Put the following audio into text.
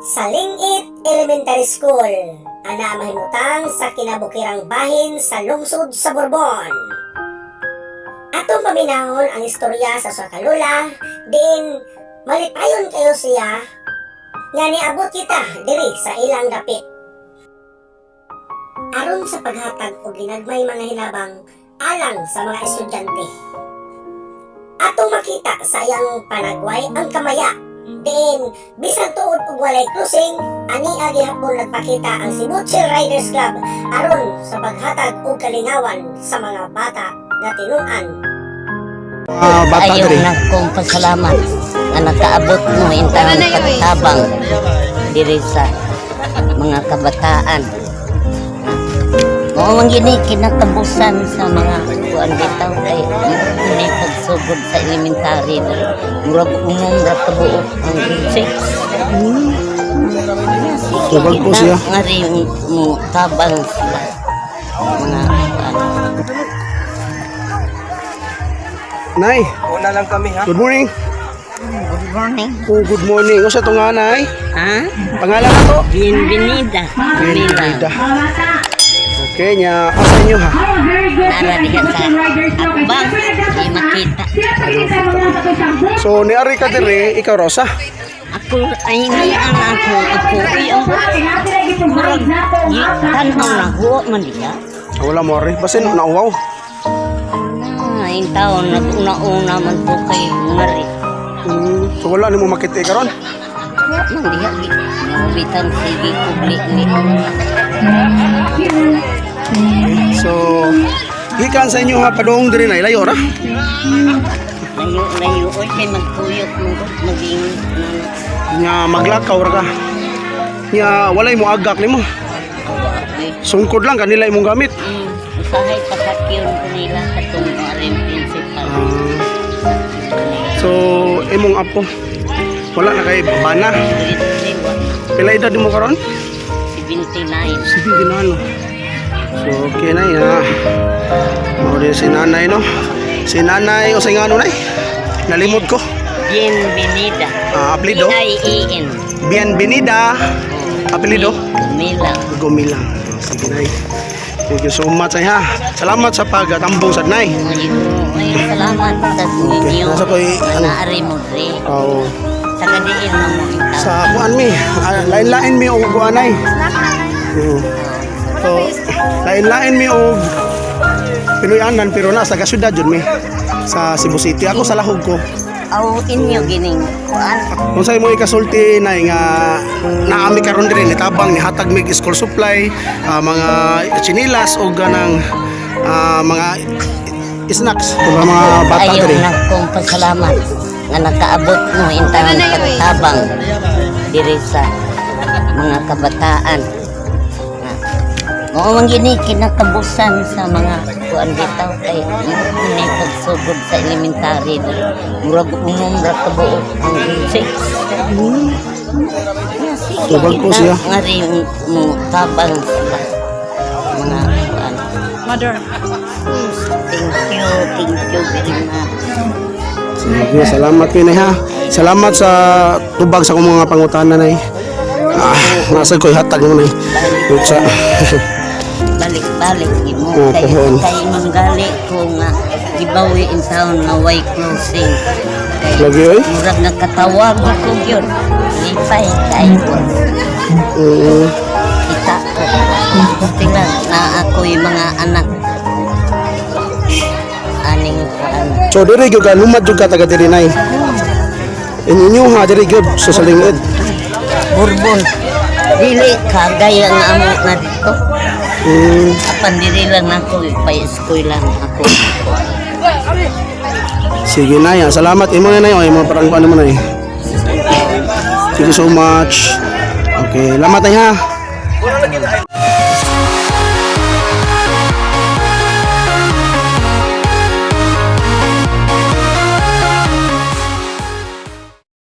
Sa Lingit Elementary School, ana mahimutang sa kinabukirang bahin sa lungsod sa Borbon. Atong paminahon ang istorya sa sakalula, din malipayon kayo siya, nga niabot kita diri sa ilang dapit. Aron sa paghatag o ginagmay mga hinabang alang sa mga estudyante. Atong makita sa iyang panagway ang kamaya. Din, bisag tuod ug walay closing, ani agi hapon nagpakita ang Cebu Chill Riders Club aron sa paghatag og kalingawan sa mga bata nga tinuan. Bata Ayaw diri. na kong pasalamat na nakaabot mo intang pagtabang diri sa mga kabataan. Mao man gini kinakabusan sa mga kuan bitaw kay ni pagsugod sa elementary murag umong ra kabuok ang grade 6. Tubag po siya. Nga rin mo tabang sila mga kuan. Nay, Una lang kami ha. good morning. Good morning. Oh, good morning. Usa to nga nay? Ha? Pangalan nato? Bienvenida. Bienvenida. Okay, nya asa inyo ha? Nara diha sa akbang di makita. So niari ka diri, ikaw Rosa. Ako ay ang ako yung tanaw na huwa man diha. Wala mo rin. Basin nauwaw. Yung taon nag-una-una man to kay Mari. So wala nimo makita karon. Man diha bitang sige kubli ni. So gikan sa inyo ha padung diri nay layo ra. Layo oy kay magkuyok mo maging Nya maglakaw ra ka. Nya walay mo agak nimo. Sungkod lang kanila imong gamit. usahay pasakyon ko nila katong rin principal. So imong apo wala na kay bana. Pila edad mo karon? 79. Sige ginano. So okay na ya. Mao din si nanay no. Si nanay o sa ngano nay? Nalimot ko. Bienvenida. Apelido? B-I-E-N. Bienvenida. Apelido? Milang. Gumilang. Sige nay. Thank you so much ay ha. Salamat sa pagtambong sa nay. Ay, salamat sa inyo. Nasa ko'y, ano? Naari mo rin. Oo. Sa kadiin mo mo itaw. Sa kuan mi, lain-lain mi og kuan ay. So, lain-lain mi og Pinuyanan pero nasa kasyudad jud mi sa Cebu City. Ako sa lahog ko. Aw, inyo gining kuan. Kung sa'yo mo ikasulti na nga naami karon diri ni tabang ni hatag mig school supply, mga chinilas o ganang mga snacks para mga bata Ayaw diri. na kong pasalamat nga nakaabot mo intang pagtabang diri sa mga kabataan. Mao man gini kinakabusan sa mga kuan bitaw kay ni pagsugod sa elementary murag umong ra kabuok ang grade 6. Tubag po siya. Nga rin mo tabang sila mga kuan. Mother. Thank you very much. Sige, salamat mi ha. Salamat sa tubag sa akong mga pangutana nay. Nasa ko'y hatag mo nay. Sa Balik-balik mo Oo, kay pohon. manggali ko nga gibawi in town na way closing. lagi oy. Murag nakatawag ko yun. Lipay kayo ko. Kita ko. Tingnan na ako yung mga anak. Aning kuan. So diri gyud ka lumad jud ka taga diri nay. Inyo ha diri gyud sa salingid. Borbon. Dili kagaya nga amo na dito. Apan diri lang ako pa-school lang ako. Sige na ya. Salamat imo na nay. Imo parang paano mo nay. Thank you so much. Okay, salamat ay ha.